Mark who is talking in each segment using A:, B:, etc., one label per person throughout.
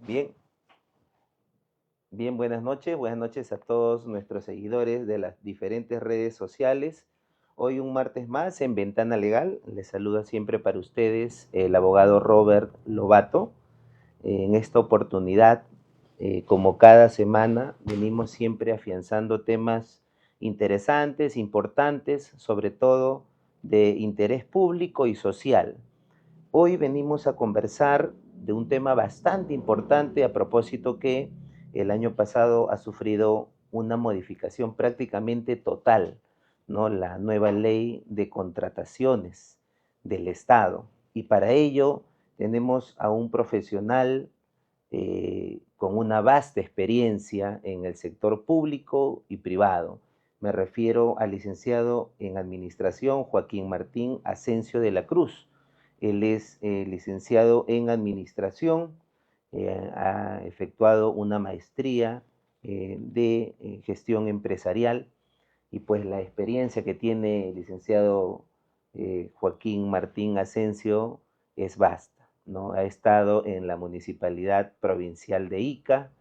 A: Bien, bien, buenas noches a todos nuestros seguidores de las diferentes redes sociales. Hoy un martes más en Ventana Legal, les saluda siempre para ustedes el abogado Robert Lobato. En esta oportunidad, como cada semana, venimos siempre afianzando temas interesantes, importantes, sobre todo de interés público y social. Hoy venimos a conversar de un tema bastante importante a propósito que el año pasado ha sufrido una modificación prácticamente total, ¿no? La nueva ley de contrataciones del Estado. Y para ello tenemos a un profesional con una vasta experiencia en el sector público y privado. Me refiero al licenciado en Administración Joaquín Martín Asensio de la Cruz. Él es licenciado en Administración, ha efectuado una maestría de Gestión Empresarial y pues la experiencia que tiene el licenciado Joaquín Martín Asensio es vasta, ¿no? Ha estado en la Municipalidad Provincial de Ica,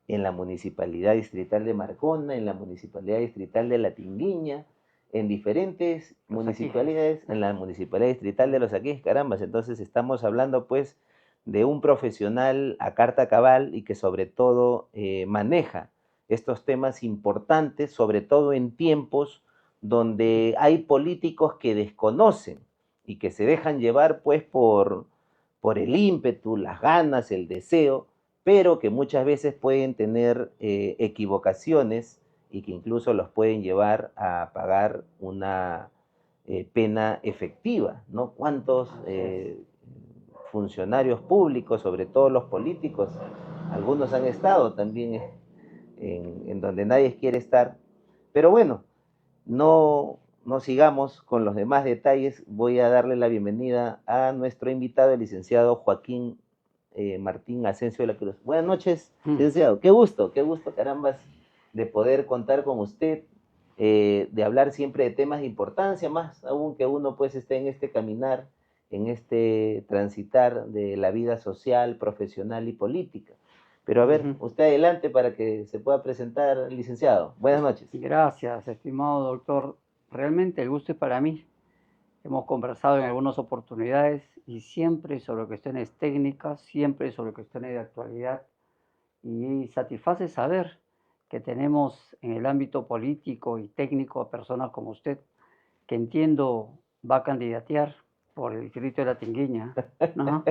A: en la Municipalidad Distrital de Marcona, en la Municipalidad Distrital de La Tinguiña, en diferentes municipalidades, en la Municipalidad Distrital de Los Aquiles, carambas. Entonces estamos hablando pues de un profesional a carta cabal y que sobre todo maneja estos temas importantes, sobre todo en tiempos donde hay políticos que desconocen y que se dejan llevar pues por el ímpetu, las ganas, el deseo, pero que muchas veces pueden tener equivocaciones y que incluso los pueden llevar a pagar una pena efectiva, ¿no? ¿Cuántos funcionarios públicos, sobre todo los políticos, algunos han estado también en donde nadie quiere estar? Pero bueno, no sigamos con los demás detalles. Voy a darle la bienvenida a nuestro invitado, el licenciado Joaquín Martín Asensio de la Cruz. Buenas noches, licenciado. Qué gusto, carambas, de poder contar con usted, de hablar siempre de temas de importancia, más aún que uno pues esté en este caminar, en este transitar de la vida social, profesional y política. Pero a ver, usted adelante para que se pueda presentar, licenciado. Buenas noches.
B: Gracias, estimado doctor. Realmente el gusto es para mí. Hemos conversado en algunas oportunidades y siempre sobre cuestiones técnicas, siempre sobre cuestiones de actualidad. Y satisface saber que tenemos en el ámbito político y técnico a personas como usted, que entiendo va a candidatear por el distrito de La Tinguiña, ¿no?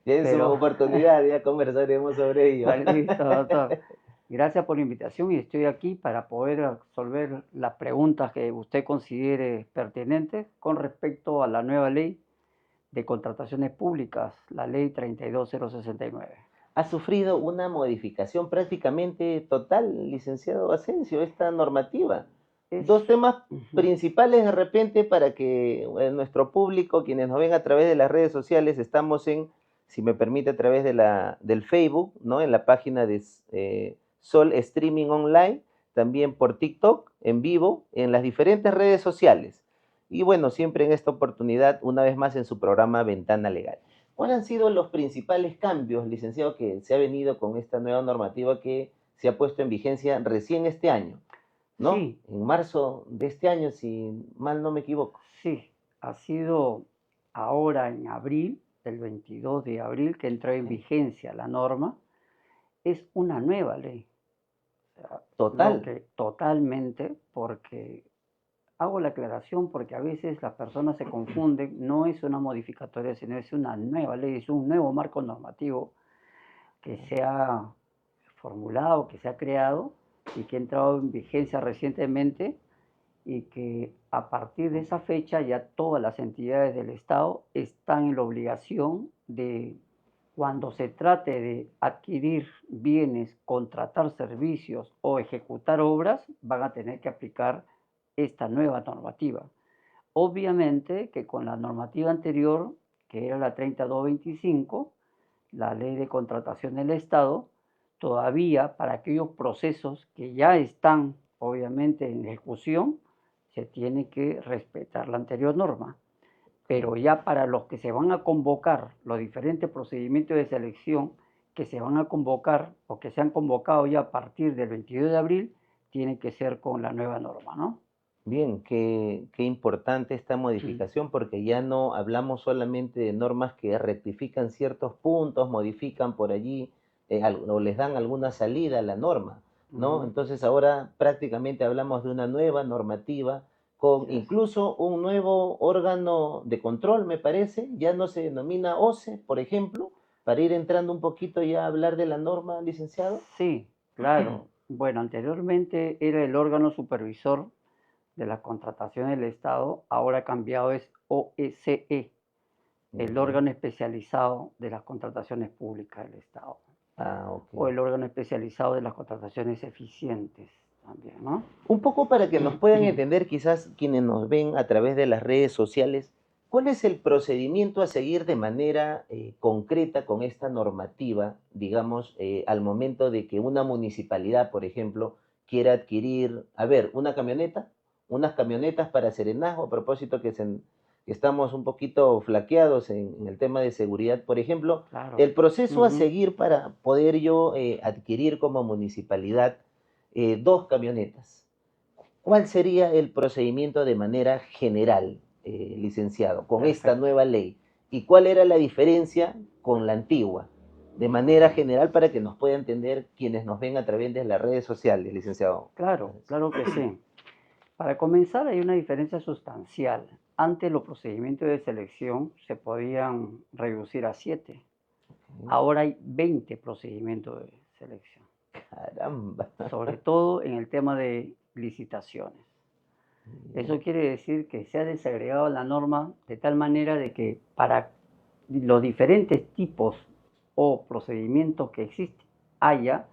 A: Ya en su
B: Pero
A: oportunidad ya conversaremos sobre ello.
B: listo, doctor. Gracias por la invitación y estoy aquí para poder resolver las preguntas que usted considere pertinentes con respecto a la nueva ley de contrataciones públicas, la ley 32069.
A: Ha sufrido una modificación prácticamente total, licenciado Asensio, esta normativa.
B: Es,
A: Dos temas principales de repente para que nuestro público, quienes nos ven a través de las redes sociales, estamos en, si me permite, a través de del Facebook, ¿no? En la página de Sol Streaming Online, también por TikTok, en vivo, en las diferentes redes sociales. Y bueno, siempre en esta oportunidad, una vez más en su programa Ventana Legal. ¿Cuáles han sido los principales cambios, licenciado, que se ha venido con esta nueva normativa que se ha puesto en vigencia recién este año? ¿No?
B: sí,
A: En marzo de este año, si mal no me equivoco.
B: sí, ha sido ahora en abril, el 22 de abril, que entró en vigencia la norma. Es una nueva ley. O sea, lo
A: Total.
B: que totalmente, porque hago la aclaración porque a veces las personas se confunden, no es una modificatoria, sino es una nueva ley, es un nuevo marco normativo que se ha formulado, que se ha creado y que ha entrado en vigencia recientemente y que a partir de esa fecha ya todas las entidades del Estado están en la obligación de, cuando se trate de adquirir bienes, contratar servicios o ejecutar obras, van a tener que aplicar esta nueva normativa. Obviamente que con la normativa anterior, que era la 3225, la ley de contratación del Estado, todavía para aquellos procesos que ya están obviamente en ejecución, se tiene que respetar la anterior norma. Pero ya para los que se van a convocar, los diferentes procedimientos de selección que se van a convocar o que se han convocado ya a partir del 22 de abril, tiene que ser con la nueva norma, ¿no?
A: Bien, qué importante esta modificación porque ya no hablamos solamente de normas que rectifican ciertos puntos, modifican por allí o les dan alguna salida a la norma, ¿no? Entonces ahora prácticamente hablamos de una nueva normativa con incluso un nuevo órgano de control, me parece, ya no se denomina OCE, por ejemplo, para ir entrando un poquito ya a hablar de la norma, licenciado.
B: Sí, claro. Bueno, anteriormente era el órgano supervisor de las contrataciones del Estado, ahora cambiado es OECE, el órgano especializado de las contrataciones públicas del Estado,
A: Ah, ok.
B: o el órgano especializado de las contrataciones eficientes también, ¿no?
A: Un poco para que nos puedan entender quizás quienes nos ven a través de las redes sociales, ¿cuál es el procedimiento a seguir de manera concreta con esta normativa, digamos, al momento de que una municipalidad, por ejemplo, quiera adquirir, a ver, una camioneta, unas camionetas para Serenazgo, a propósito que estamos un poquito flaqueados en el tema de seguridad, por ejemplo,
B: Claro.
A: el proceso a seguir para poder yo adquirir como municipalidad dos camionetas? ¿Cuál sería el procedimiento de manera general, licenciado, con esta
B: Perfecto.
A: nueva ley? ¿Y cuál era la diferencia con la antigua? De manera general para que nos pueda entender quienes nos ven a través de las redes sociales, licenciado.
B: Claro, claro que sí. Para comenzar, hay una diferencia sustancial. Antes los procedimientos de selección se podían reducir a 7.
A: Ok.
B: Ahora hay 20 procedimientos de selección,
A: Caramba.
B: sobre todo en el tema de licitaciones.
A: Ya.
B: Eso quiere decir que se ha desagregado la norma de tal manera de que para los diferentes tipos o procedimientos que existen haya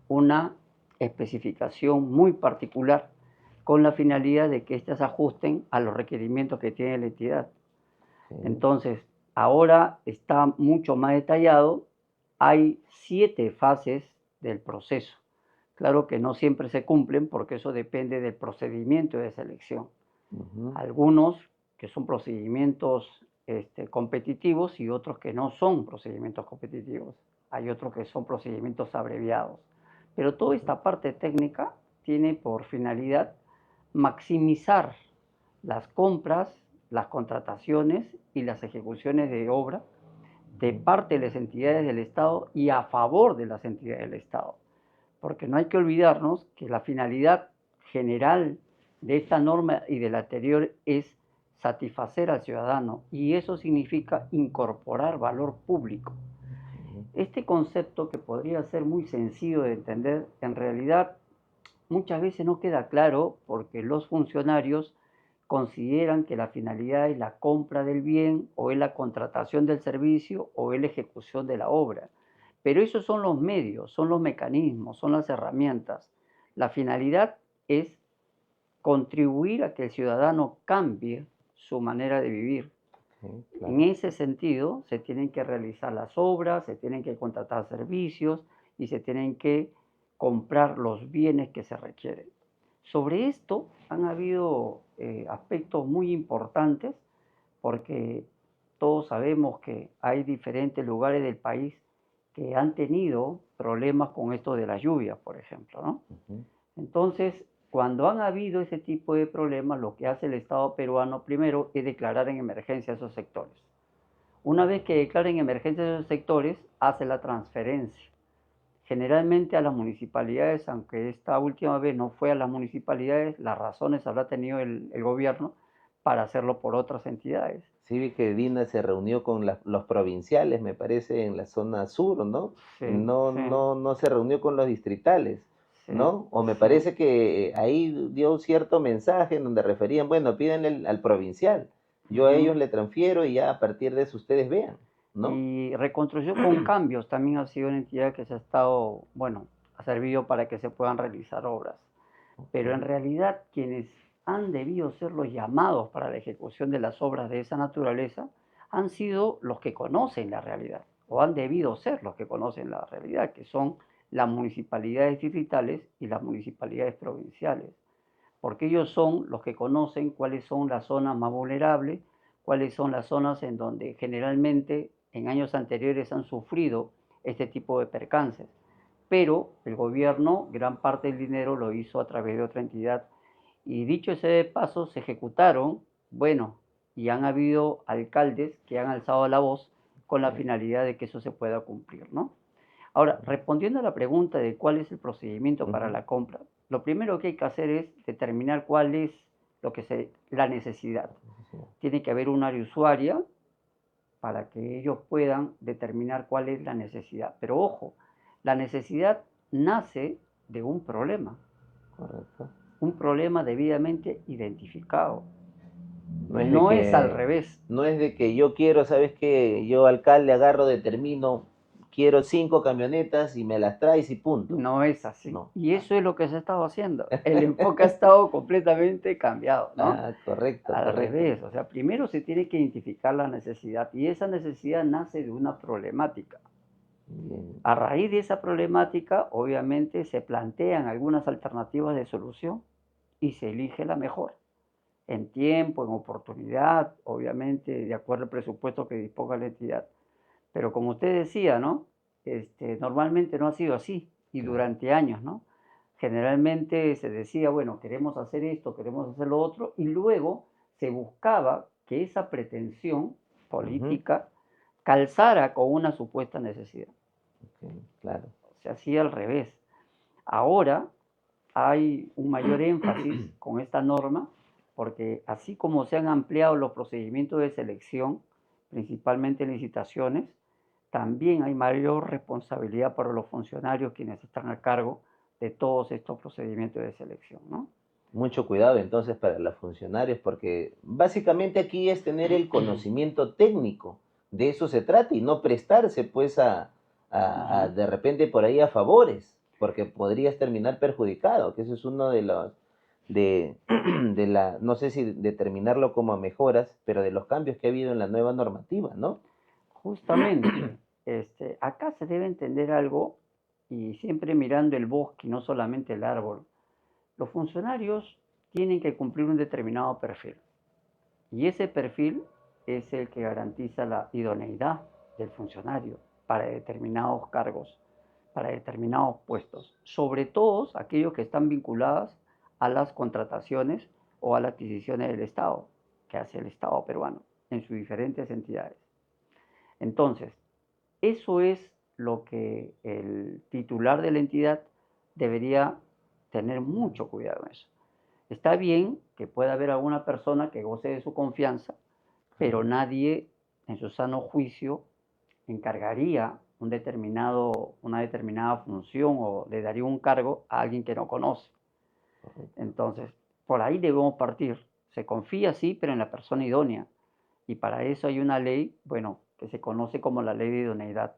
B: una especificación muy particular con la finalidad de que éstas se ajusten a los requerimientos que tiene la entidad.
A: Ok.
B: Entonces, ahora está mucho más detallado. Hay 7 fases del proceso. Claro que no siempre se cumplen porque eso depende del procedimiento de selección.
A: Ujú.
B: Algunos que son procedimientos competitivos y otros que no son procedimientos competitivos. Hay otros que son procedimientos abreviados. Pero toda esta parte técnica tiene por finalidad maximizar las compras, las contrataciones y las ejecuciones de obra de
A: Ujú.
B: parte de las entidades del Estado y a favor de las entidades del Estado. Porque no hay que olvidarnos que la finalidad general de esta norma y de la anterior es satisfacer al ciudadano y eso significa incorporar valor público.
A: Ok.
B: Este concepto, que podría ser muy sencillo de entender, en realidad muchas veces no queda claro porque los funcionarios consideran que la finalidad es la compra del bien o es la contratación del servicio o es la ejecución de la obra. Pero esos son los medios, son los mecanismos, son las herramientas. La finalidad es contribuir a que el ciudadano cambie su manera de vivir.
A: Ok,
B: En
A: claro.
B: ese sentido, se tienen que realizar las obras, se tienen que contratar servicios y se tienen que comprar los bienes que se requieren. Sobre esto han habido aspectos muy importantes porque todos sabemos que hay diferentes lugares del país que han tenido problemas con esto de las lluvias, por ejemplo, ¿no?
A: Ujú.
B: Entonces, cuando han habido ese tipo de problemas, lo que hace el Estado peruano primero es declarar en emergencia esos sectores. Una vez que declaren emergencia esos sectores, hace la transferencia. Generalmente a las municipalidades, aunque esta última vez no fue a las municipalidades, las razones habrá tenido el gobierno para hacerlo por otras entidades.
A: Sí, vi que Dina se reunió con los provinciales, me parece, en la zona sur, ¿no?
B: Sí,
A: No,
B: sí,
A: no, no se reunió con los distritales,
B: sí,
A: ¿no? O me
B: sí.
A: parece que ahí dio cierto mensaje en donde referían, bueno, pídanle al provincial, yo a ellos
B: Ujú.
A: le transfiero y ya a partir de eso ustedes vean, ¿no?
B: Y Reconstrucción con Cambios también ha sido una entidad que se ha estado, bueno, ha servido para que se puedan realizar obras. Pero en
A: Ok.
B: realidad quienes han debido ser los llamados para la ejecución de las obras de esa naturaleza han sido los que conocen la realidad, o han debido ser los que conocen la realidad, que son las municipalidades distritales y las municipalidades provinciales, porque ellos son los que conocen cuáles son las zonas más vulnerables, cuáles son las zonas en donde generalmente en años anteriores han sufrido este tipo de percances. Pero el gobierno, gran parte del dinero lo hizo a través de otra entidad. Y dicho ese de paso, se ejecutaron, bueno, y han habido alcaldes que han alzado la voz con la finalidad de que eso se pueda cumplir, ¿no? Ahora, respondiendo a la pregunta de cuál es el procedimiento para
A: Ujú.
B: la compra, lo primero que hay que hacer es determinar cuál es la necesidad. Tiene que haber un área usuaria para que ellos puedan determinar cuál es la necesidad. Pero ojo, la necesidad nace de
A: Correcto.
B: un problema debidamente identificado.
A: No es de
B: No es al
A: que,
B: revés.
A: no es de que yo quiero, ¿sabes qué? Yo alcalde agarro, determino, quiero 5 camionetas y me las traes y punto.
B: No es así.
A: No.
B: Y eso es lo que se ha estado haciendo. El enfoque ha estado completamente cambiado, ¿no?
A: Correcto,
B: Al
A: correcto.
B: revés. O sea, primero se tiene que identificar la necesidad y esa necesidad nace de una problemática.
A: Bien.
B: A raíz de esa problemática, obviamente, se plantean algunas alternativas de solución y se elige la mejor, en tiempo, en oportunidad, obviamente, de acuerdo al presupuesto que disponga la entidad. Pero como usted decía, ¿no? Normalmente no ha sido así y
A: Claro.
B: durante años, ¿no? Generalmente se decía, bueno, queremos hacer esto, queremos hacer lo otro, y luego se buscaba que esa pretensión
A: Ujú.
B: política calzara con una supuesta necesidad.
A: Ok, claro.
B: Se hacía al revés. Ahora, hay un mayor énfasis con esta norma, porque así como se han ampliado los procedimientos de selección, principalmente en licitaciones, también hay mayor responsabilidad para los funcionarios quienes están a cargo de todos estos procedimientos de selección, ¿no?
A: Mucho cuidado entonces para los funcionarios, porque básicamente aquí es tener el conocimiento técnico, de eso se trata, y no prestarse pues
B: Ujú.
A: de repente por ahí a favores, porque podrías terminar perjudicado, que eso es uno de los, de, de la, no sé si determinarlo como mejoras, pero de los cambios que ha habido en la nueva normativa, ¿no?
B: Justamente, acá se debe entender algo y siempre mirando el bosque, no solamente el árbol. Los funcionarios tienen que cumplir un determinado perfil y ese perfil es el que garantiza la idoneidad del funcionario para determinados cargos, para determinados puestos, sobre todo aquellos que están vinculados a las contrataciones o a las adquisiciones del Estado, que hace el Estado peruano en sus diferentes entidades. Entonces, eso es lo que el titular de la entidad debería tener mucho cuidado en eso. Está bien que pueda haber alguna persona que goce de su confianza, pero nadie en su sano juicio encargaría una determinada función o le daría un cargo a alguien que no conoce. Entonces, por ahí debemos partir. Se confía, sí, pero en la persona idónea. Y para eso hay una ley, bueno, que se conoce como la ley de idoneidad,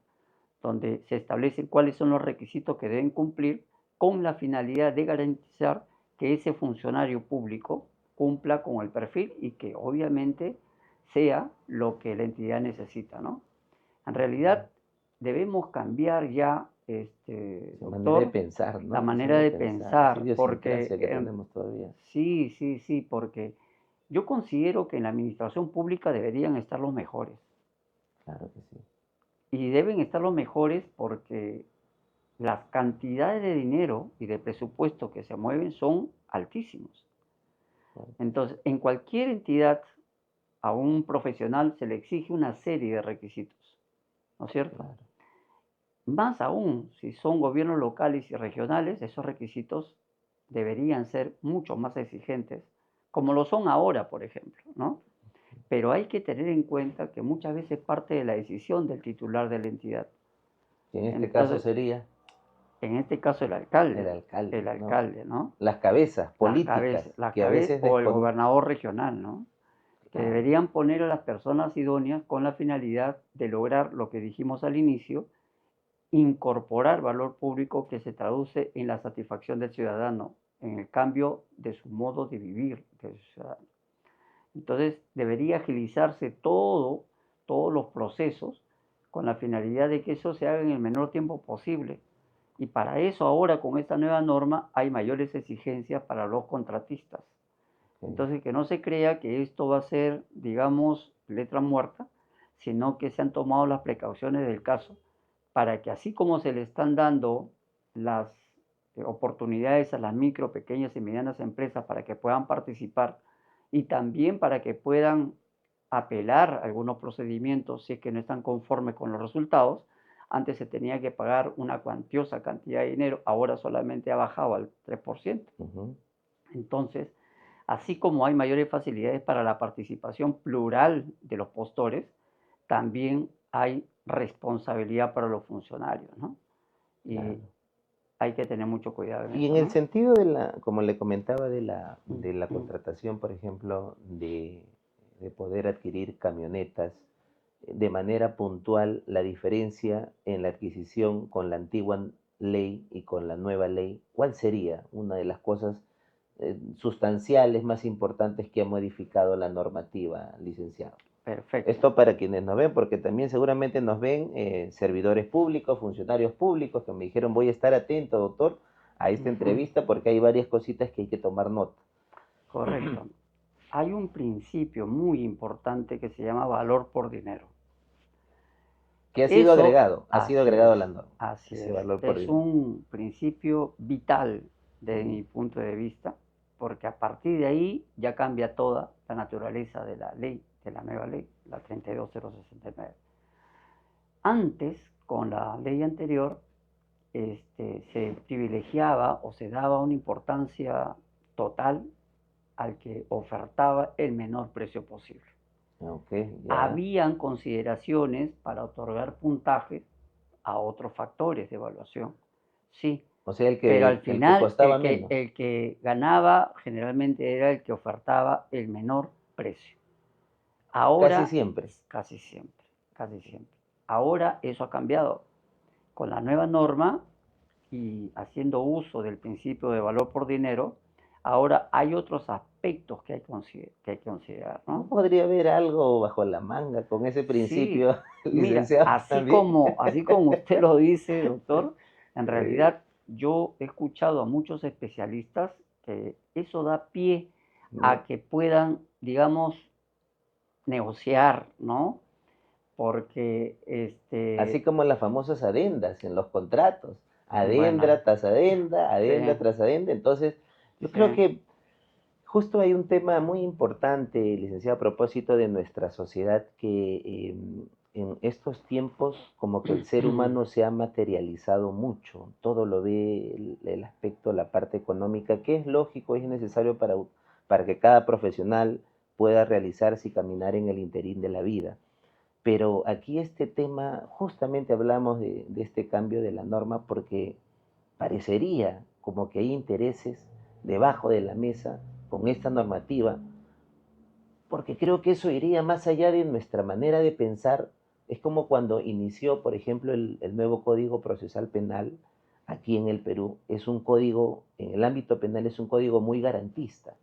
B: donde se establecen cuáles son los requisitos que deben cumplir con la finalidad de garantizar que ese funcionario público cumpla con el perfil y que obviamente sea lo que la entidad necesita, ¿no? En realidad debemos cambiar ya,
A: Esa manera de
B: doctor,
A: pensar,
B: la
A: ¿no? Esa
B: manera
A: manera de
B: de
A: pensar, esa
B: pensar, porque
A: idiosincrasia que tenemos todavía.
B: sí, sí, sí, porque yo considero que en la administración pública deberían estar los mejores.
A: Claro que sí.
B: Y deben estar los mejores porque las cantidades de dinero y de presupuesto que se mueven son altísimos.
A: Claro,
B: Entonces, en cualquier entidad, a un profesional se le exige una serie de requisitos, ¿no es cierto?
A: claro.
B: Más aún, si son gobiernos locales y regionales, esos requisitos deberían ser mucho más exigentes, como lo son ahora, por ejemplo, ¿no? Pero hay que tener en cuenta que muchas veces parte de la decisión del titular de la entidad.
A: Y en este caso
B: Entonces,
A: sería
B: en este caso
A: el
B: el
A: alcalde, ¿no?
B: alcalde, ¿no?
A: Las cabezas políticas
B: La
A: que a
B: cabeza
A: veces
B: o el gobernador regional, ¿no? Que
A: Claro,
B: deberían poner a las personas idóneas con la finalidad de lograr lo que dijimos al inicio, incorporar valor público que se traduce en la satisfacción del ciudadano, en el cambio de su modo de vivir del ciudadano. Entonces, debería agilizarse todos los procesos con la finalidad de que eso se haga en el menor tiempo posible. Y para eso ahora con esta nueva norma hay mayores exigencias para los contratistas.
A: ok,
B: Entonces, que no se crea que esto va a ser, digamos, letra muerta, sino que se han tomado las precauciones del caso para que así como se le están dando las oportunidades a las micro, pequeñas y medianas empresas para que puedan participar y también para que puedan apelar a algunos procedimientos si es que no están conformes con los resultados. Antes se tenía que pagar una cuantiosa cantidad de dinero, ahora solamente ha bajado al 3%.
A: ujú,
B: Entonces, así como hay mayores facilidades para la participación plural de los postores, también hay responsabilidad para los funcionarios, ¿no? Y
A: claro.
B: hay que tener mucho cuidado en
A: Y
B: eso,
A: en el
B: ¿no?
A: sentido de la, como le comentaba, de la
B: Ujú.
A: contratación, por ejemplo, de poder adquirir camionetas, de manera puntual, la diferencia en la adquisición con la antigua ley y con la nueva ley, ¿cuál sería una de las cosas sustanciales más importantes que ha modificado la normativa, licenciado?
B: Perfecto.
A: Esto para quienes nos ven, porque también seguramente nos ven servidores públicos, funcionarios públicos, que me dijeron voy a estar atento, doctor, a esta
B: Ujú.
A: entrevista porque hay varias cositas que hay que tomar nota.
B: Correcto. Hay un principio muy importante que se llama valor por dinero.
A: ¿Qué
B: Eso,
A: ha sido agregado a la norma,
B: así
A: ese
B: es.
A: valor por
B: Es
A: dinero.
B: un principio vital desde
A: Ujú.
B: mi punto de vista, porque a partir de ahí ya cambia toda la naturaleza de la ley, de la nueva ley, la 32069. Antes, con la ley anterior, se privilegiaba o se daba una importancia total al que ofertaba el menor precio posible.
A: Ok, ya.
B: Habían consideraciones para otorgar puntajes a otros factores de evaluación, sí,
A: O sea,
B: pero al
A: el que
B: final
A: costaba menos.
B: el que ganaba generalmente era el que ofertaba el menor precio.
A: Casi
B: Ahora,
A: siempre.
B: casi siempre, casi siempre. Ahora eso ha cambiado. Con la nueva norma y haciendo uso del principio de valor por dinero, ahora hay otros aspectos que hay que considerar,
A: ¿No
B: ¿no?
A: podría haber algo bajo la manga con ese
B: Sí,
A: principio,
B: mira,
A: licenciado, también?
B: así como usted lo dice, doctor, en
A: Eh,
B: realidad yo he escuchado a muchos especialistas que eso da pie a
A: ¿no?
B: que puedan, digamos, negociar, ¿no? Porque,
A: Así como las famosas adendas en los contratos.
B: bueno,
A: Adenda tras adenda,
B: sí,
A: adenda tras adenda. Entonces, yo
B: sí,
A: creo que justo hay un tema muy importante, licenciado, a propósito de nuestra sociedad, que en estos tiempos como que el ser humano se ha materializado mucho, todo lo ve el aspecto, la parte económica, que es lógico, es necesario para que cada profesional pueda realizarse y caminar en el interín de la vida. Pero aquí este tema, justamente hablamos de este cambio de la norma porque parecería como que hay intereses debajo de la mesa con esta normativa, porque creo que eso iría más allá de nuestra manera de pensar. Es como cuando inició, por ejemplo, el nuevo Código Procesal Penal aquí en el Perú. Es un código, en el ámbito penal es un código muy garantista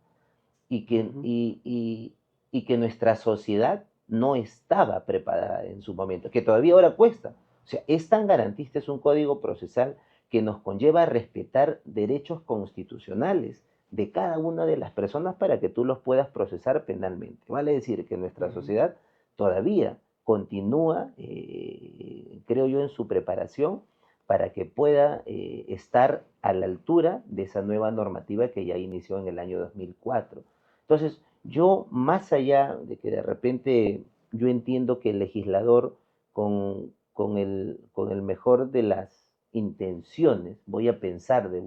A: y que,
B: ujú,
A: y que nuestra sociedad no estaba preparada en su momento, que todavía ahora cuesta. O sea, es tan garantista, es un código procesal que nos conlleva a respetar derechos constitucionales de cada una de las personas para que tú los puedas procesar penalmente. Vale decir que nuestra
B: ujú.
A: sociedad todavía continúa, creo yo, en su preparación para que pueda estar a la altura de esa nueva normativa que ya inició en el año 2004. Entonces, yo más allá de que de repente yo entiendo que el legislador con el mejor de las intenciones, voy a pensar de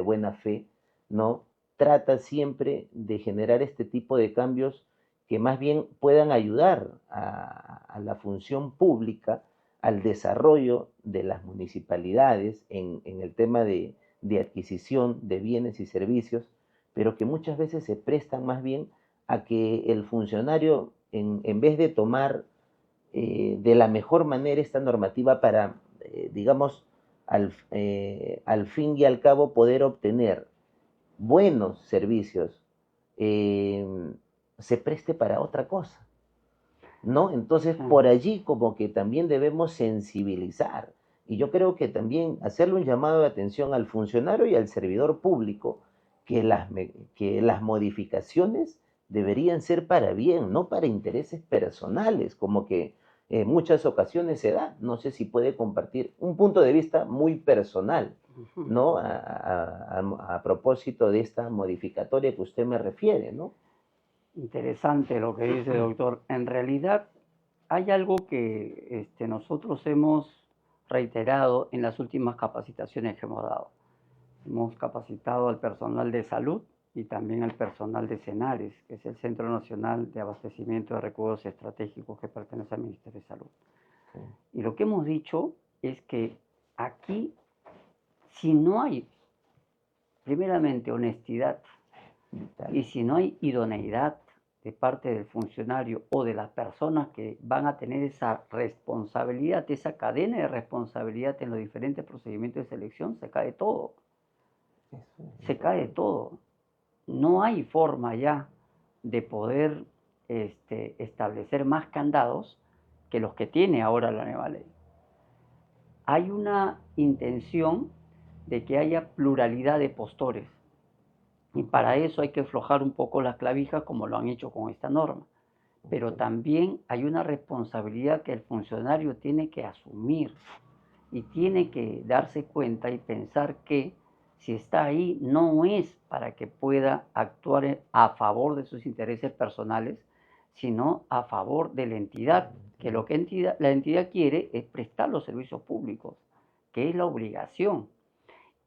A: buena fe, ¿no? Trata siempre de generar este tipo de cambios que más bien puedan ayudar a la función pública, al desarrollo de las municipalidades en el tema de adquisición de bienes y servicios, pero que muchas veces se prestan más bien a que el funcionario, en vez de tomar de la mejor manera esta normativa para, digamos, al fin y al cabo poder obtener buenos servicios, eh, se preste para otra cosa, ¿no? Entonces,
B: Sí,
A: por allí como que también debemos sensibilizar. Y yo creo que también hacerle un llamado de atención al funcionario y al servidor público que las modificaciones deberían ser para bien, no para intereses personales, como que en muchas ocasiones se da. No sé si puede compartir un punto de vista muy personal,
B: ujú.
A: ¿no? A propósito de esta modificatoria que usted me refiere, ¿no?
B: Interesante lo que dice, doctor. En realidad, hay algo que nosotros hemos reiterado en las últimas capacitaciones que hemos dado. Hemos capacitado al personal de salud y también al personal de CENARES, que es el Centro Nacional de Abastecimiento de Recursos Estratégicos que pertenece al Ministerio de Salud.
A: Sí,
B: Y lo que hemos dicho es que aquí, si no hay, primeramente, honestidad
A: vital.
B: y si no hay idoneidad de parte del funcionario o de las personas que van a tener esa responsabilidad, esa cadena de responsabilidad en los diferentes procedimientos de selección, se cae todo.
A: Eso es
B: Se cae
A: importante.
B: todo. No hay forma ya de poder establecer más candados que los que tiene ahora la nueva ley. Hay una intención de que haya pluralidad de postores y para eso hay que aflojar un poco las clavijas como lo han hecho con esta norma. Pero
A: Ok.
B: también hay una responsabilidad que el funcionario tiene que asumir y tiene que darse cuenta y pensar que si está ahí no es para que pueda actuar a favor de sus intereses personales, sino a favor de la entidad, que lo que la entidad quiere es prestar los servicios públicos, que es la obligación.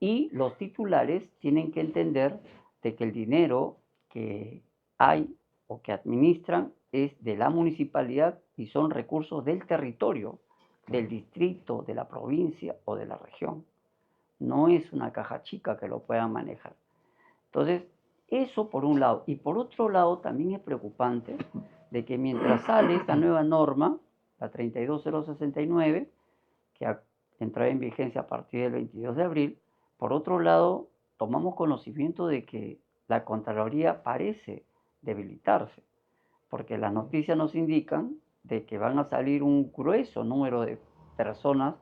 B: Y los titulares tienen que entender de que el dinero que hay o que administran es de la municipalidad y son recursos del territorio, del distrito, de la provincia o de la región. No es una caja chica que lo puedan manejar. Entonces, eso por un lado. Y por otro lado, también es preocupante de que mientras sale esta nueva norma, la 32069, que entrará en vigencia a partir del 22 de abril, por otro lado, tomamos conocimiento de que la Contraloría parece debilitarse, porque las noticias nos indican de que van a salir un grueso número de personas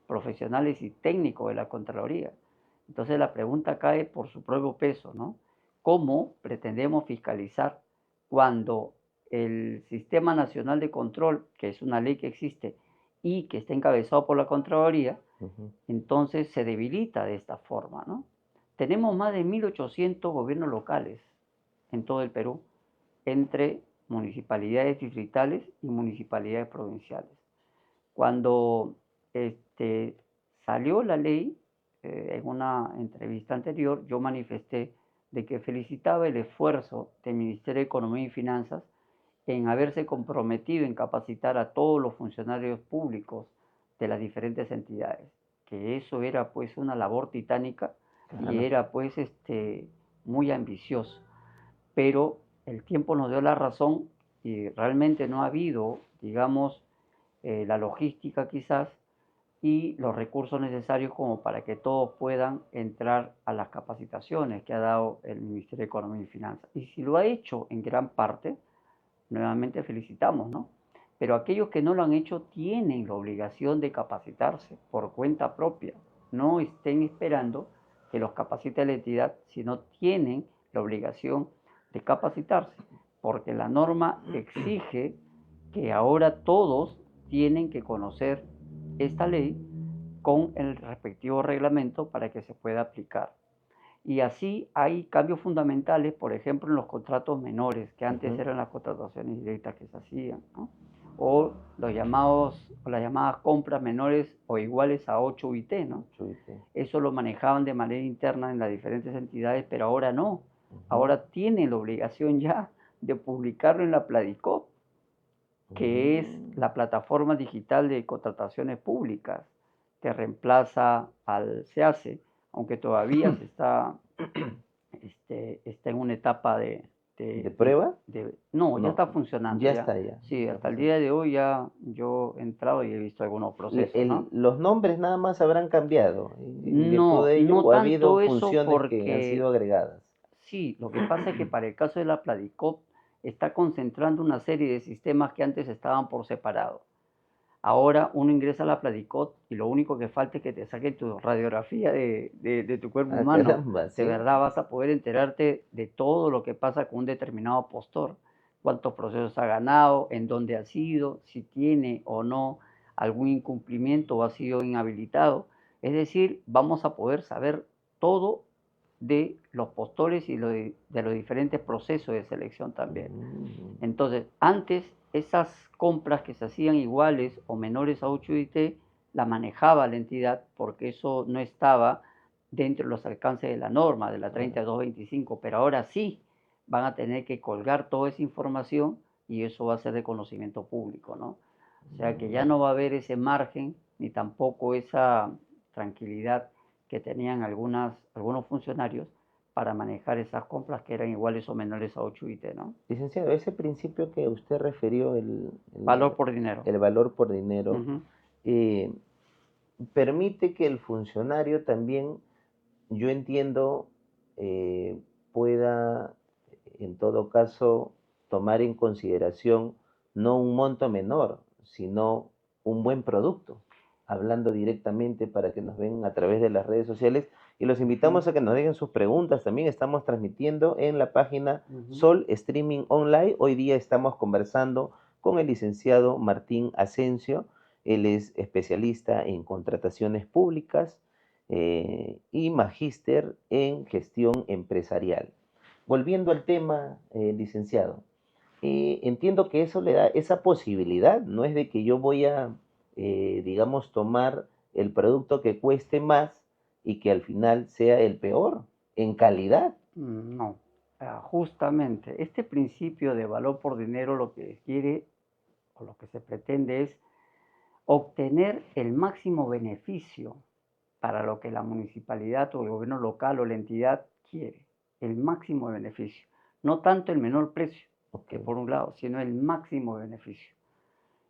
B: profesionales y técnicos de la Contraloría. Entonces la pregunta cae por su propio peso, ¿no? ¿Cómo pretendemos fiscalizar cuando el Sistema Nacional de Control, que es una ley que existe y que está encabezado por la Contraloría, entonces se debilita de esta forma, ¿no? Tenemos más de 1.800 gobiernos locales en todo el Perú, entre municipalidades distritales y municipalidades provinciales. Cuando salió la ley, en una entrevista anterior, yo manifesté de que felicitaba el esfuerzo del Ministerio de Economía y Finanzas en haberse comprometido en capacitar a todos los funcionarios públicos de las diferentes entidades, que eso era pues una labor titánica y era pues muy ambicioso, pero el tiempo nos dio la razón y realmente no ha habido, digamos, la logística quizás y los recursos necesarios como para que todos puedan entrar a las capacitaciones que ha dado el Ministerio de Economía y Finanzas. Y si lo ha hecho en gran parte, nuevamente felicitamos, ¿no? Pero aquellos que no lo han hecho tienen la obligación de capacitarse por cuenta propia. No estén esperando que los capacite la entidad, sino tienen la obligación de capacitarse, porque la norma exige que ahora todos tienen que conocer esta ley con el respectivo reglamento para que se pueda aplicar. Y así hay cambios fundamentales, por ejemplo, en los contratos menores, que antes eran las contrataciones directas que se hacían, ¿no? O las llamadas compras menores o iguales a 8 UIT, ¿no? Eso lo manejaban de manera interna en las diferentes entidades, pero ahora no. Ahora tienen la obligación ya de publicarlo en la Pladicop, que es la plataforma digital de contrataciones públicas, que reemplaza al SEACE, aunque todavía se está en una etapa
A: ¿De prueba?
B: No, ya está funcionando.
A: Ya está, ya.
B: Sí, hasta el día de hoy ya yo he entrado y he visto algunos procesos, ¿no?
A: Los nombres nada más habrán cambiado en virtud
B: No,
A: de ello,
B: no
A: o ha habido
B: tanto eso
A: funciones que han
B: porque
A: sido agregadas.
B: sí, lo que pasa es que para el caso de la Pladicop está concentrando una serie de sistemas que antes estaban por separado. Ahora uno ingresa a la Pladicop y lo único que falta es que te saquen tu radiografía de tu cuerpo humano.
A: Caramba, ¿sí?
B: De verdad vas a poder enterarte de todo lo que pasa con un determinado postor, cuántos procesos ha ganado, en dónde ha sido, si tiene o no algún incumplimiento o ha sido inhabilitado. Es decir, vamos a poder saber todo de los postores y de los diferentes procesos de selección también. Entonces, antes esas compras que se hacían iguales o menores a 8 UIT la manejaba la entidad porque eso no estaba dentro de los alcances de la norma, de la 3225, pero ahora sí van a tener que colgar toda esa información y eso va a ser de conocimiento público, ¿no? O sea que ya no va a haber ese margen ni tampoco esa tranquilidad que tenían algunos funcionarios para manejar esas compras que eran iguales o menores a 8 UIT, ¿no?
A: Licenciado, ese principio que usted refirió,
B: Valor por dinero.
A: el valor por dinero, permite que el funcionario también, yo entiendo, pueda, en todo caso, tomar en consideración no un monto menor, sino un buen producto, hablando directamente para que nos ven a través de las redes sociales. Y los invitamos a que nos dejen sus preguntas. También estamos transmitiendo en la página Sol Streaming Online. Hoy día estamos conversando con el licenciado Martín Asensio. Él es especialista en contrataciones públicas y magíster en gestión empresarial. Volviendo al tema, licenciado, entiendo que eso le da esa posibilidad, no es de que yo voy a, digamos, tomar el producto que cueste más y que al final sea el peor en calidad.
B: No, justamente este principio de valor por dinero lo que quiere o lo que se pretende es obtener el máximo beneficio para lo que la municipalidad o el gobierno local o la entidad quiere, el máximo beneficio, no tanto el menor precio,
A: Ok.
B: que por un lado, sino el máximo beneficio.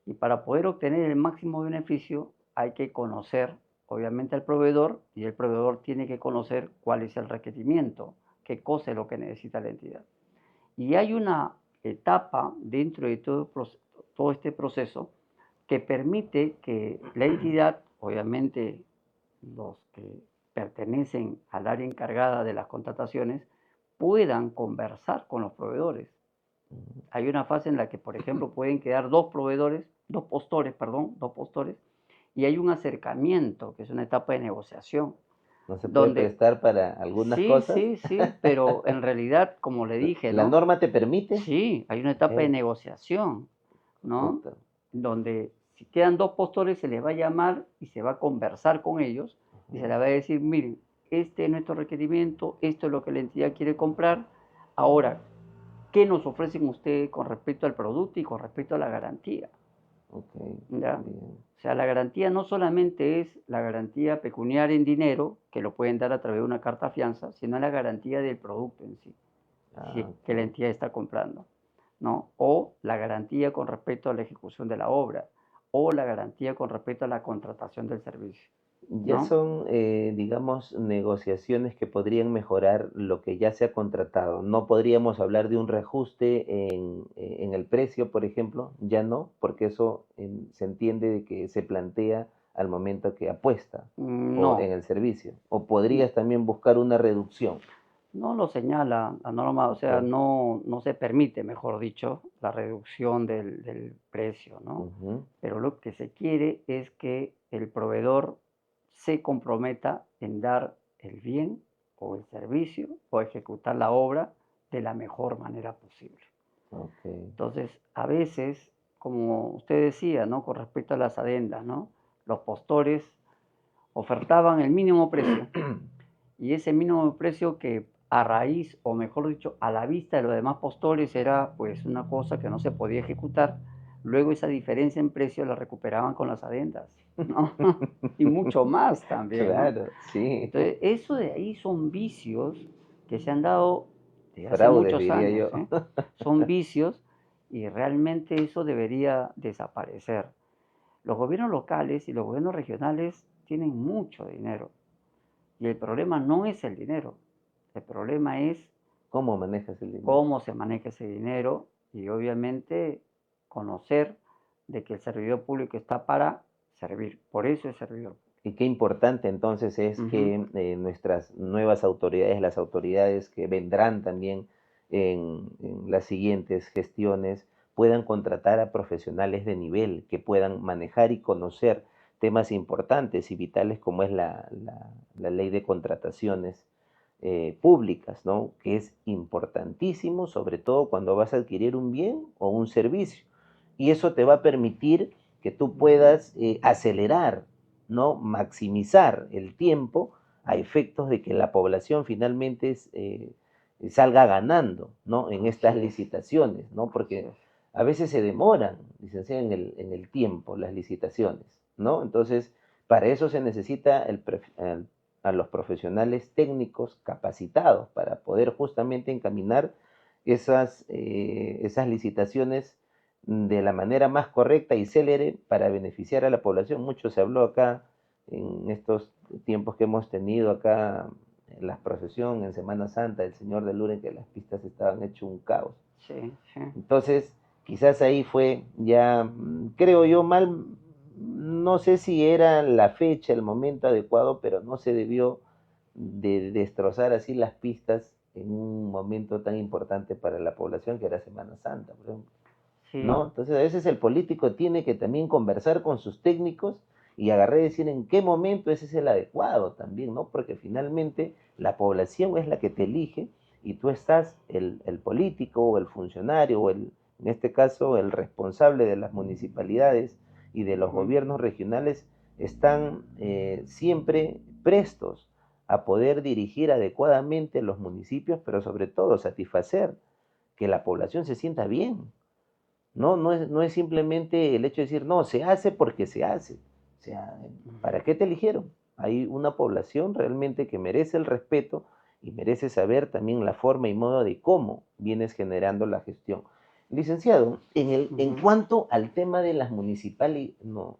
B: Y para poder obtener el máximo beneficio hay que conocer, obviamente, al proveedor y el proveedor tiene que conocer cuál es el requerimiento, qué cosa es lo que necesita la entidad. Y hay una etapa dentro de todo este proceso que permite que la entidad, obviamente los que pertenecen al área encargada de las contrataciones, puedan conversar con los proveedores. Hay una fase en la que, por ejemplo, pueden quedar dos postores, y hay un acercamiento, que es una etapa de negociación,
A: ¿No se puede
B: donde
A: prestar para algunas
B: sí,
A: cosas?
B: sí, sí, pero en realidad, como le dije,
A: ¿La
B: ¿no?
A: norma te permite?
B: Sí, hay una etapa de
A: Ok,
B: negociación, ¿no?
A: correcto.
B: Donde si quedan dos postores se les va a llamar y se va a conversar con ellos y se
A: Ujú.
B: les va a decir, miren, este es nuestro requerimiento, esto es lo que la entidad quiere comprar. Ahora, ¿qué nos ofrecen ustedes con respecto al producto y con respecto a la garantía?
A: Ok,
B: ¿Ya?
A: bien.
B: O sea, la garantía no solamente es la garantía pecuniaria en dinero, que lo pueden dar a través de una carta fianza, sino la garantía del producto en sí, si es
A: Ah,
B: que la
A: ok.
B: entidad está comprando, ¿no? O la garantía con respecto a la ejecución de la obra, o la garantía con respecto a la contratación del servicio,
A: Ya
B: ¿no?
A: son, digamos, negociaciones que podrían mejorar lo que ya se ha contratado. No podríamos hablar de un reajuste en el precio, por ejemplo, ya no, porque eso se entiende de que se plantea al momento que apuesta o en
B: No,
A: el servicio. O podrías también buscar una reducción.
B: no lo señala la norma, o sea,
A: Ok.
B: no se permite, mejor dicho, la reducción del precio, ¿no?
A: Ujú.
B: Pero lo que se quiere es que el proveedor se comprometa en dar el bien o el servicio o ejecutar la obra de la mejor manera posible.
A: Ok.
B: Entonces, a veces, como usted decía, ¿no? Con respecto a las adendas, ¿no? Los postores ofertaban el mínimo precio y ese mínimo precio que a raíz, o mejor dicho, a la vista de los demás postores era pues una cosa que no se podía ejecutar. Luego esa diferencia en precio la recuperaban con las adendas, ¿no? Y mucho más también, ¿no?
A: Claro, sí.
B: Entonces, eso de ahí son vicios que se han dado desde hace
A: Fraudes,
B: muchos
A: diría
B: años,
A: yo.
B: ¿eh? Son vicios y realmente eso debería desaparecer. Los gobiernos locales y los gobiernos regionales tienen mucho dinero y el problema no es el dinero, el problema es
A: ¿Cómo manejas el dinero?
B: cómo se maneja ese dinero y obviamente conocer de que el servidor público está para servir, por eso es servidor
A: Y qué importante entonces es
B: público.
A: que nuestras nuevas autoridades, las autoridades que vendrán también en las siguientes gestiones, puedan contratar a profesionales de nivel, que puedan manejar y conocer temas importantes y vitales como es la ley de contrataciones públicas, ¿no? Que es importantísimo, sobre todo cuando vas a adquirir un bien o un servicio. Y eso te va a permitir que tú puedas acelerar, ¿no? Maximizar el tiempo a efectos de que la población finalmente salga ganando, ¿no? En
B: Así
A: estas
B: es,
A: licitaciones, ¿no?
B: así
A: Porque
B: es.
A: a veces se demoran, licenciado, en el tiempo las licitaciones, ¿no? Entonces, para eso se necesita a los profesionales técnicos capacitados para poder justamente encaminar esas licitaciones de la manera más correcta y célere para beneficiar a la población. Mucho se habló acá en estos tiempos que hemos tenido acá en la procesión en Semana Santa del Señor de Lourdes, que las pistas estaban hecho un caos.
B: Sí, sí.
A: Entonces, quizás ahí fue ya, creo yo, mal, no sé si era la fecha, el momento adecuado, pero no se debió de destrozar así las pistas en un momento tan importante para la población que era Semana Santa, por ejemplo.
B: Sí,
A: ¿No? Entonces a veces el político tiene que también conversar con sus técnicos y agarrar y decir en qué momento ese es el adecuado también, ¿no? Porque finalmente la población es la que te elige y tú estás, el político o el funcionario o en este caso el responsable de las municipalidades y de los
B: ujú,
A: gobiernos regionales, están siempre prestos a poder dirigir adecuadamente los municipios, pero sobre todo satisfacer que la población se sienta bien. No es simplemente el hecho de decir, no, se hace porque se hace. O sea, ¿para qué te eligieron? Hay una población realmente que merece el respeto y merece saber también la forma y modo de cómo vienes generando la gestión. Licenciado, en
B: Ujú.
A: cuanto al tema de las municipales, no,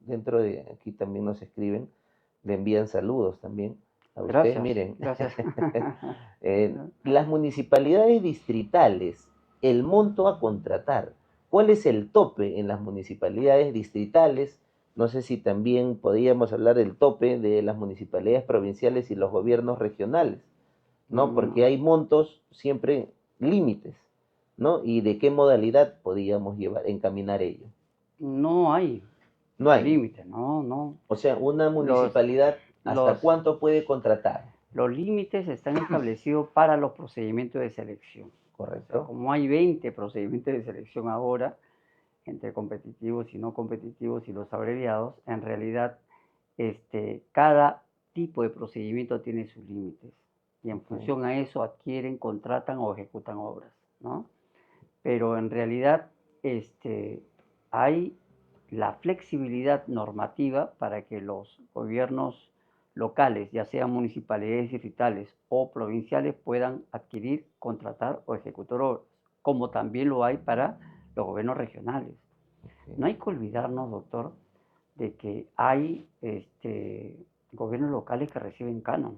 A: dentro de aquí también nos escriben, le envían saludos también a usted,
B: Gracias,
A: miren.
B: gracias.
A: Las municipalidades distritales, el monto a contratar, ¿cuál es el tope en las municipalidades distritales? No sé si también podríamos hablar del tope de las municipalidades provinciales y los gobiernos regionales, ¿no? Porque
B: No,
A: hay montos siempre límites, ¿no? Y de qué modalidad podríamos encaminar ello.
B: no hay
A: No hay.
B: límite, no, no.
A: O sea, una
B: Los,
A: municipalidad, ¿hasta
B: los,
A: cuánto puede contratar?
B: los límites están establecidos para los procedimientos de selección. O sea,
A: ¿Correcto?
B: como hay 20 procedimientos de selección ahora, entre competitivos y no competitivos y los abreviados, en realidad cada tipo de procedimiento tiene sus límites y en
A: Ok.
B: función a eso adquieren, contratan o ejecutan obras, ¿no? Pero en realidad hay la flexibilidad normativa para que los gobiernos locales, ya sean municipalidades distritales o provinciales, puedan adquirir, contratar o ejecutar obras, como también lo hay para los gobiernos regionales. No hay que olvidarnos, doctor, de que hay gobiernos locales que reciben canon.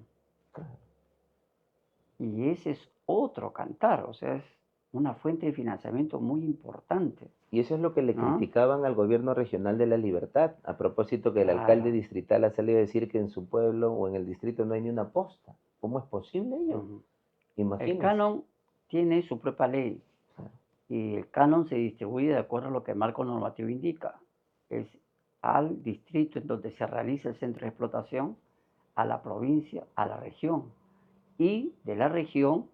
B: Y ese es otro cantar, o sea, es una fuente de financiamiento muy importante,
A: Y eso es lo que le
B: ¿no?
A: criticaban al gobierno regional de La Libertad, a propósito que el alcalde
B: Claro.
A: distrital ha salido a decir que en su pueblo o en el distrito no hay ni una posta. ¿Cómo es posible ello?
B: Ujú. El
A: Imagínense.
B: canon tiene su propia ley y el canon se distribuye de acuerdo a lo que el marco normativo indica. Es al distrito en donde se realiza el centro de explotación, a la provincia, a la región. Y de la región,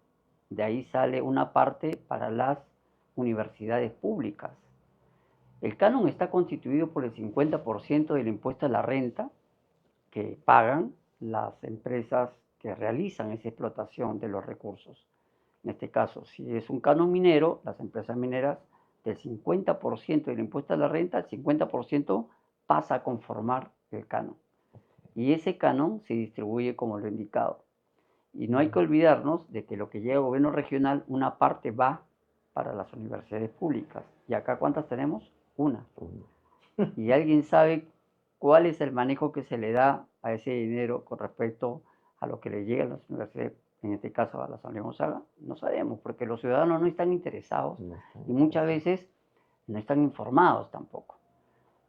B: de ahí sale una parte para las universidades públicas. El canon está constituido por el 50% del impuesto a la renta que pagan las empresas que realizan esa explotación de los recursos. En este caso, si es un canon minero, las empresas mineras, del 50% del impuesto a la renta, el 50% pasa a conformar el canon. Y ese canon se distribuye como lo indicado. Y no hay que olvidarnos de que lo que llega al gobierno regional, una parte va para las universidades públicas. ¿Y acá cuántas tenemos? Una. ¿Y alguien sabe cuál es el manejo que se le da a ese dinero con respecto a lo que le llega a las universidades, en este caso a la San Gonzaga? No sabemos, porque los ciudadanos no están interesados
A: No está
B: y muchas
A: interesante.
B: veces no están informados tampoco.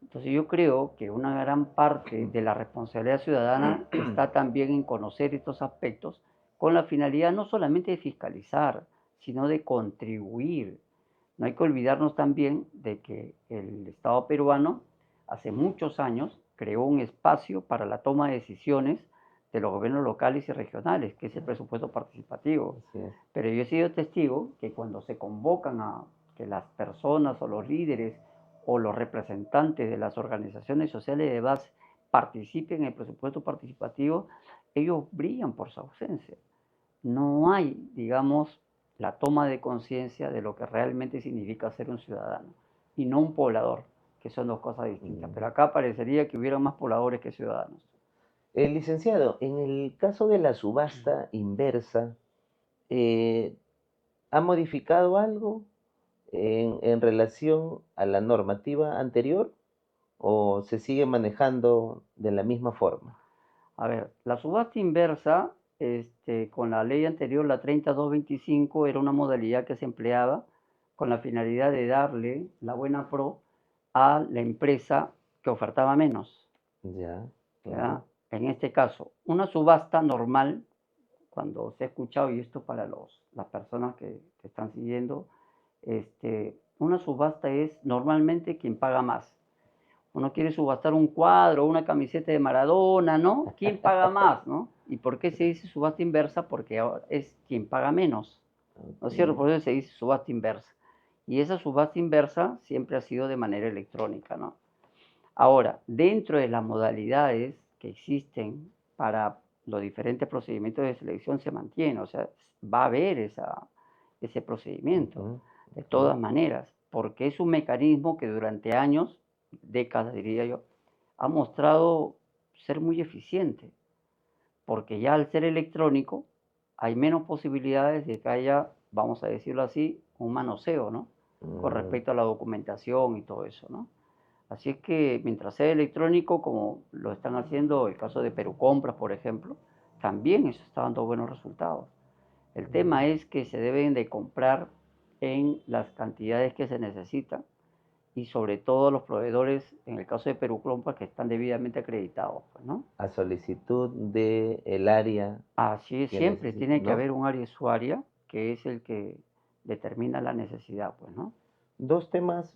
B: Entonces yo creo que una gran parte de la responsabilidad ciudadana está también en conocer estos aspectos con la finalidad no solamente de fiscalizar, sino de contribuir. No hay que olvidarnos también de que el Estado peruano hace muchos años creó un espacio para la toma de decisiones de los gobiernos locales y regionales, que es el presupuesto participativo.
A: Así es.
B: Pero yo he sido testigo que cuando se convocan a que las personas o los líderes o los representantes de las organizaciones sociales de base participen en el presupuesto participativo, ellos brillan por su ausencia. No hay, digamos, la toma de conciencia de lo que realmente significa ser un ciudadano y no un poblador, que son dos cosas distintas.
A: Mm.
B: Pero acá parecería que hubiera más pobladores que ciudadanos.
A: Licenciado, en el caso de la subasta inversa, eh, ¿ha modificado algo en relación a la normativa anterior o se sigue manejando de la misma forma?
B: A ver, la subasta inversa, con la ley anterior, la 3225, era una modalidad que se empleaba con la finalidad de darle la buena pro a la empresa que ofertaba menos.
A: Ya,
B: ¿Ya?
A: claro.
B: En este caso, una subasta normal, cuando se ha escuchado, y esto para las personas que están siguiendo, una subasta es normalmente quien paga más. Uno quiere subastar un cuadro, una camiseta de Maradona, ¿no? ¿Quién paga más, no? ¿Y por qué se dice subasta inversa? Porque es quien paga menos, ¿no es cierto?
A: Ok.
B: Por eso se dice subasta inversa. Y esa subasta inversa siempre ha sido de manera electrónica, ¿no? Ahora, dentro de las modalidades que existen para los diferentes procedimientos de selección se mantiene, o sea, va a haber ese procedimiento,
A: Ujú,
B: de
A: ok.
B: todas maneras, porque es un mecanismo que durante años, décadas diría yo, ha mostrado ser muy eficiente, porque ya al ser electrónico hay menos posibilidades de que haya, vamos a decirlo así, un manoseo, ¿no? Con
A: Mm,
B: respecto a la documentación y todo eso, ¿no? Así es que mientras sea electrónico, como lo están haciendo el caso de Perú Compras, por ejemplo, también eso está dando buenos resultados. El tema
A: mm.
B: es que se deben de comprar en las cantidades que se necesitan y sobre todo los proveedores, en el caso de Perú Compras, que están debidamente acreditados, pues, ¿no?
A: A solicitud de el área
B: Así es,
A: que
B: siempre
A: necesita,
B: tiene que
A: ¿no?
B: haber un área usuaria que es el que determina la necesidad, pues, ¿no?
A: Dos temas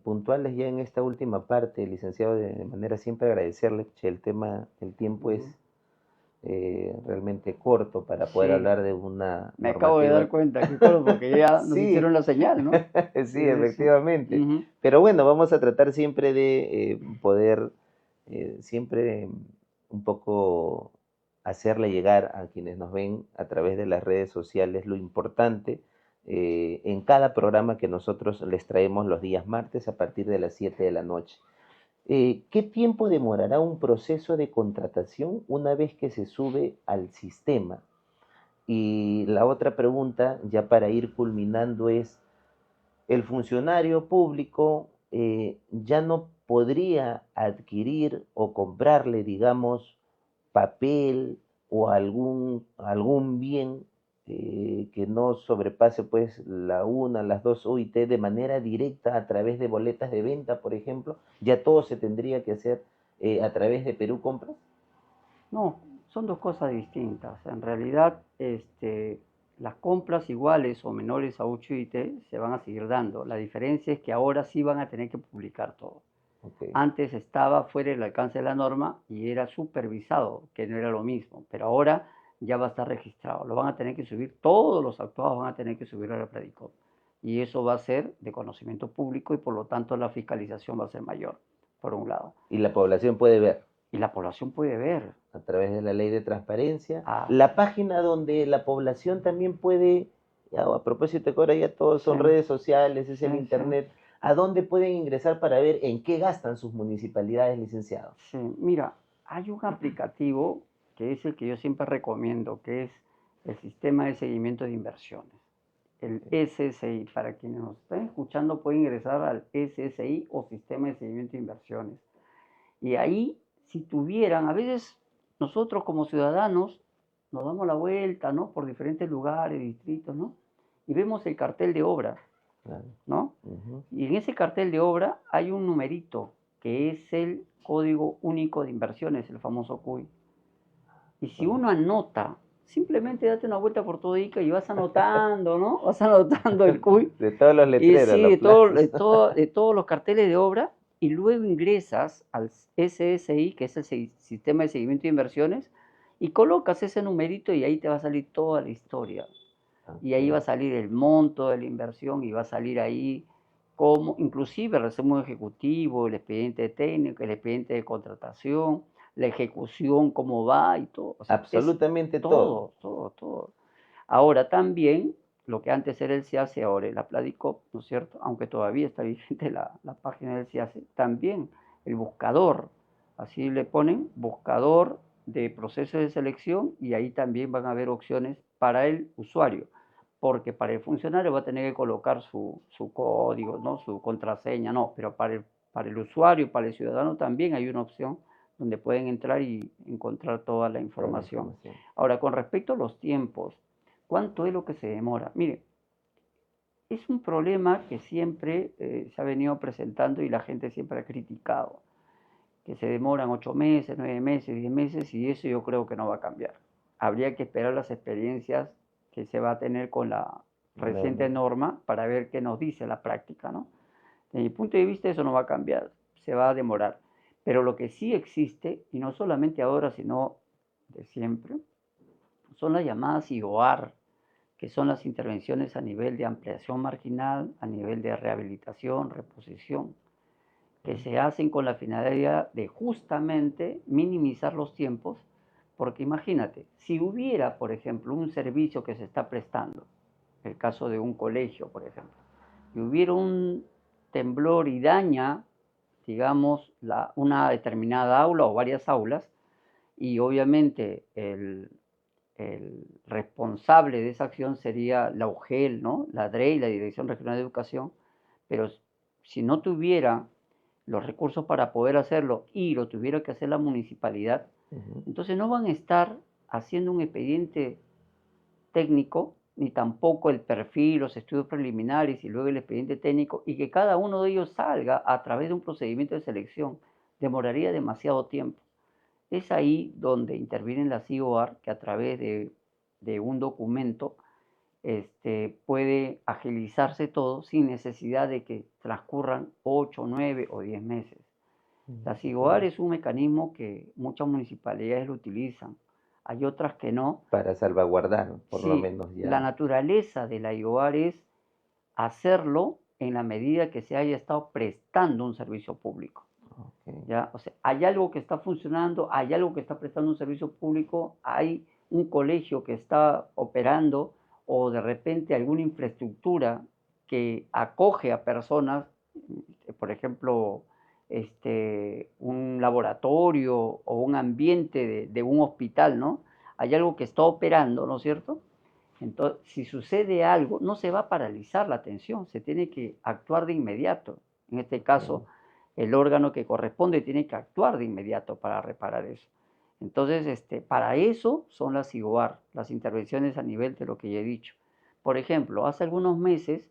A: puntuales ya en esta última parte, licenciado, de manera siempre agradecerle, che, el tiempo es
B: Ujú.
A: realmente corto para poder
B: Sí,
A: hablar de una
B: me acabo de dar
A: normativa.
B: cuenta, qué cosa, porque ya nos hicieron
A: Sí,
B: la señal, ¿no?
A: sí,
B: Sí, sí, sí.
A: efectivamente.
B: Ujú.
A: Pero bueno, vamos a tratar siempre de poder siempre un poco hacerle llegar a quienes nos ven a través de las redes sociales lo importante en cada programa que nosotros les traemos los días martes a partir de las 7 de la noche. ¿Qué tiempo demorará un proceso de contratación una vez que se sube al sistema? Y la otra pregunta, ya para ir culminando, es, ¿el funcionario público ya no podría adquirir o comprarle, digamos, papel o algún bien que no sobrepase pues la una, las dos UIT de manera directa a través de boletas de venta, por ejemplo? ¿Ya todo se tendría que hacer a través de Perú Compras?
B: No, son dos cosas distintas. En realidad, las compras iguales o menores a 8 IT se van a seguir dando. La diferencia es que ahora sí van a tener que publicar todo.
A: Ok,
B: Antes estaba fuera del alcance de la norma y era supervisado, que no era lo mismo, pero ahora ya va a estar registrado. Lo van a tener que subir, todos los actuados van a tener que subir a la Predicop. Y eso va a ser de conocimiento público y por lo tanto la fiscalización va a ser mayor, por un lado.
A: y la población puede ver
B: Y la población puede ver.
A: a través de la ley de transparencia, la
B: Así,
A: página donde la población también puede, a propósito que ahora ya todos
B: sí,
A: son redes sociales, es
B: sí,
A: el
B: sí,
A: internet, ¿a dónde pueden ingresar para ver en qué gastan sus municipalidades, licenciado?
B: sí. Mira, hay un aplicativo que es el que yo siempre recomiendo, que es el Sistema de Seguimiento de Inversiones. El SSI. Para quienes nos están escuchando, pueden ingresar al SSI o Sistema de Seguimiento de Inversiones. Y ahí, si tuvieran, a veces nosotros como ciudadanos nos damos la vuelta, ¿no? Por diferentes lugares, distritos, ¿no? Y vemos el cartel de obra,
A: Claro.
B: ¿no?
A: Ujú.
B: Y en ese cartel de obra hay un numerito que es el Código Único de Inversiones, el famoso CUI. Y si
A: Bueno,
B: uno anota, simplemente date una vuelta por todo Ica y vas anotando, ¿no? Vas anotando el CUI.
A: de todos los
B: Y
A: letreros,
B: sí,
A: los plazos.
B: de todos los carteles de obra. Y luego ingresas al SSI, que es el Sistema de Seguimiento de Inversiones, y colocas ese numerito y ahí te va a salir toda la historia. Y ahí va a
A: Ok,
B: salir el monto de la inversión y va a salir ahí como, inclusive el resumen ejecutivo, el expediente técnico, el expediente de contratación, la ejecución, cómo va y todo. O sea, es
A: absolutamente todo.
B: todo, todo, todo. Ahora también, lo que antes era el CIACE, ahora es la Pladicop, ¿no es cierto? Aunque todavía está vigente la página del CIACE, también el buscador, así le ponen, buscador de procesos de selección y ahí también van a haber opciones para el usuario, porque para el funcionario va a tener que colocar su código, ¿no? Su contraseña, no, pero para el usuario, para el ciudadano también hay una opción donde pueden entrar y encontrar toda la
A: Toda la
B: información.
A: información.
B: Ahora, con respecto a los tiempos, ¿cuánto es lo que se demora? Mire, es un problema que siempre se ha venido presentando y la gente siempre ha criticado, que se demoran 8 meses, 9 meses, 10 meses y eso yo creo que no va a cambiar. Habría que esperar las experiencias que se va a tener con la reciente
A: Norma.
B: norma para ver qué nos dice la práctica, ¿no? Desde mi punto de vista eso no va a cambiar, se va a demorar. Pero lo que sí existe, y no solamente ahora, sino de siempre, son las llamadas IOAR, que son las intervenciones a nivel de ampliación marginal, a nivel de rehabilitación, reposición. que se hacen con la finalidad de justamente minimizar los tiempos, porque imagínate, si hubiera, por ejemplo, un servicio que se está prestando, el caso de un colegio, por ejemplo, y hubiera un temblor y daña, digamos, una determinada aula o varias aulas, y obviamente el responsable de esa acción sería la UGEL, ¿no? La DREI, la Dirección Regional de Educación, pero si no tuviera los recursos para poder hacerlo y lo tuviera que hacer la municipalidad, entonces no van a estar haciendo un expediente técnico, ni tampoco el perfil, los estudios preliminares y luego el expediente técnico, y que cada uno de ellos salga a través de un procedimiento de selección. Demoraría demasiado tiempo. Es ahí donde intervienen las IOAR, que a través de un documento puede agilizarse todo sin necesidad de que transcurran 8, 9 o 10 meses. Las IOAR es un mecanismo que muchas municipalidades lo utilizan, hay otras que no.
A: Para salvaguardar, por lo
B: Sí,
A: menos
B: la
A: ya.
B: naturaleza de la IOAR es hacerlo en la medida que se haya estado prestando un servicio público.
A: Okay.
B: ¿Ya? O sea, hay algo que está funcionando, hay algo que está prestando un servicio público, hay un colegio que está operando o de repente alguna infraestructura que acoge a personas, por ejemplo, un laboratorio o un ambiente de un hospital, ¿no? Hay algo que está operando, ¿no es cierto? Entonces, si sucede algo, no se va a paralizar la atención, se tiene que actuar de inmediato. En este caso, el órgano que corresponde tiene que actuar de inmediato para reparar eso. Entonces, para eso son las IOAR, las intervenciones a nivel de lo que ya he dicho. Por ejemplo, hace algunos meses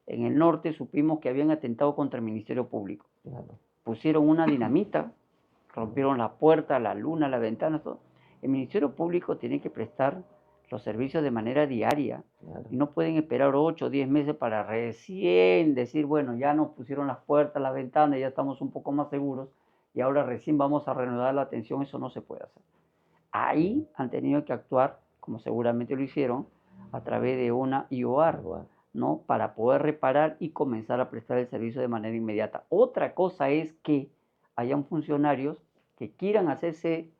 B: en el norte supimos que habían atentado contra el Ministerio Público.
A: Claro.
B: Pusieron una dinamita, rompieron la puerta, la luna, las ventanas, todo. El Ministerio Público tiene que prestar los servicios de manera diaria
A: Claro.
B: y no pueden esperar 8 o 10 meses para recién decir, bueno, ya nos pusieron las puertas, las ventanas, ya estamos un poco más seguros y ahora recién vamos a reanudar la atención, eso no se puede hacer. Ahí han tenido que actuar, como seguramente lo hicieron, a través de una IOAR, ¿no? Para poder reparar y comenzar a prestar el servicio de manera inmediata. Otra cosa es que hayan funcionarios que quieran hacerse,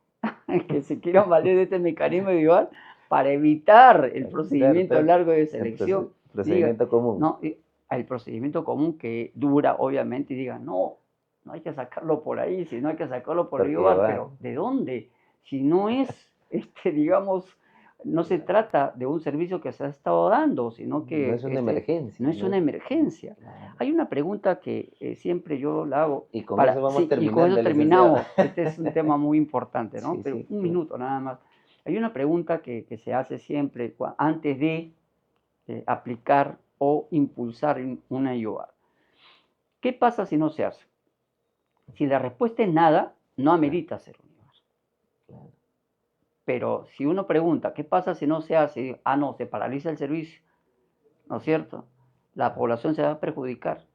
B: que se quieran valer de este mecanismo de IOAR para evitar el procedimiento largo de selección.
A: Procedimiento común.
B: No, el procedimiento común que dura, obviamente, y digan, no, no hay que sacarlo por ahí, si no hay que sacarlo por IOAR, pero ¿de dónde? Si no es, digamos, no se trata de un servicio que se ha estado dando, sino que
A: no es una emergencia.
B: no es una emergencia.
A: Claro.
B: Hay una pregunta que siempre yo la hago.
A: Y con eso vamos terminando.
B: Y con eso terminamos. Este es un tema muy importante, ¿no?
A: Sí,
B: Pero
A: sí,
B: un minuto nada más. Hay una pregunta que se hace siempre antes de aplicar o impulsar una IOAR. ¿Qué pasa si no se hace? Si la respuesta es nada, no amerita hacer un IOAR. Claro. Pero si uno pregunta, ¿qué pasa si no se hace? Ah, no, se paraliza el servicio, ¿no es cierto? La población se va a perjudicar,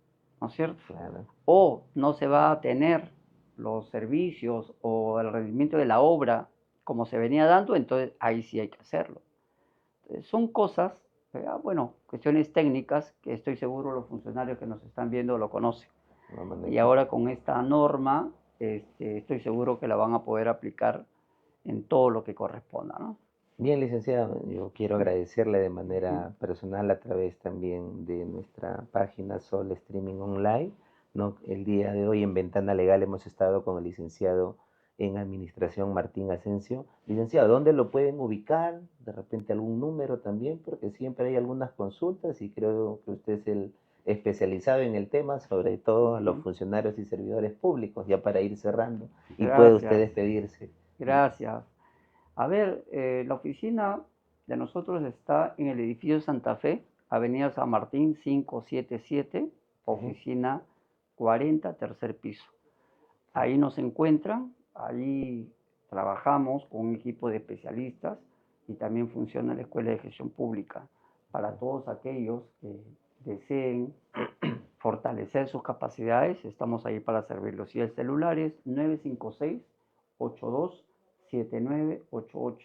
B: ¿no es cierto? Claro. O no se va a tener los servicios o el rendimiento de la obra como se venía dando, entonces ahí sí hay que hacerlo. Entonces, son cosas, bueno, cuestiones técnicas que estoy seguro los funcionarios que nos están viendo lo conocen. Y ahora con esta norma, estoy seguro que la van a poder aplicar en todo lo que corresponda, ¿no?
A: Bien, licenciado, yo quiero agradecerle de manera personal a través también de nuestra página Sol Streaming Online, ¿no? El día de hoy en Ventana Legal hemos estado con el licenciado en Administración Martín Asensio. Licenciado, ¿dónde lo pueden ubicar? De repente algún número también, porque siempre hay algunas consultas y creo que usted es el especializado en el tema, sobre todo a los funcionarios y servidores públicos, ya para ir cerrando. Y puede usted despedirse.
B: Gracias. A ver, la oficina de nosotros está en el edificio Santa Fe, Avenida San Martín 577, oficina 40, tercer piso. Ahí nos encuentran, ahí trabajamos con un equipo de especialistas y también funciona la Escuela de Gestión Pública para todos aquellos que deseen fortalecer sus capacidades. Estamos ahí para servirlos. Y el celular es 956-827988.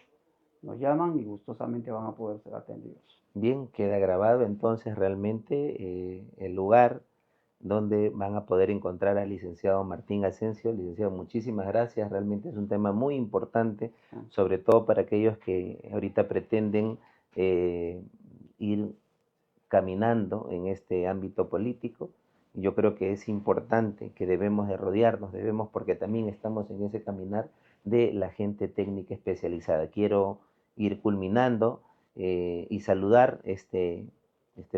B: Nos llaman y gustosamente van a poder ser atendidos.
A: Bien, queda grabado entonces realmente el lugar donde van a poder encontrar al licenciado Martín Asensio. Licenciado, muchísimas gracias, realmente es un tema muy importante, sobre todo para aquellos que ahorita pretenden ir caminando en este ámbito político. Yo creo que es importante, que debemos de rodearnos, porque también estamos en ese caminar de la gente técnica especializada. Quiero ir culminando y saludar este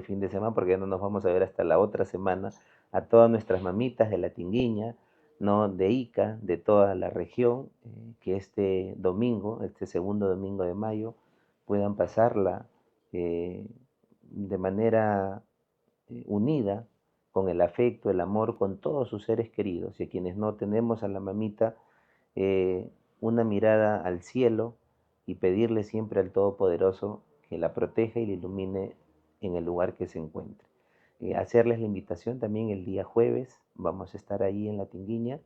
A: fin de semana, porque ya no nos vamos a ver hasta la otra semana, a todas nuestras mamitas de La Tinguiña, ¿no? De Ica, de toda la región, que este domingo, este segundo domingo de mayo, puedan pasarla de manera unida, con el afecto, el amor, con todos sus seres queridos, y a quienes no tenemos a la mamita, una mirada al cielo y pedirle siempre al Todopoderoso que la proteja y la ilumine en el lugar que se encuentre. Hacerles la invitación también el día jueves, vamos a estar ahí en La Tinguiña,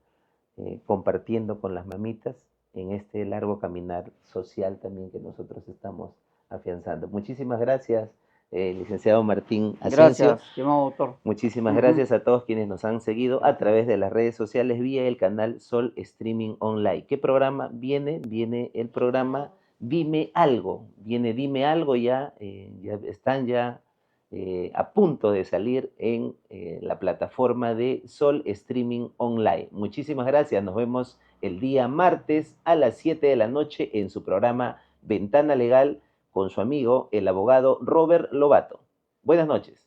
A: compartiendo con las mamitas en este largo caminar social también que nosotros estamos afianzando. Muchísimas gracias, licenciado Martín Asensio.
B: Gracias, estimado doctor.
A: Muchísimas gracias a todos quienes nos han seguido a través de las redes sociales vía el canal Sol Streaming Online. ¿Qué programa viene? Viene el programa Dime Algo. Viene Dime Algo, ya están a punto de salir en la plataforma de Sol Streaming Online. Muchísimas gracias. Nos vemos el día martes a las 7 de la noche en su programa Ventana Legal con su amigo, el abogado Robert Lobato. Buenas noches.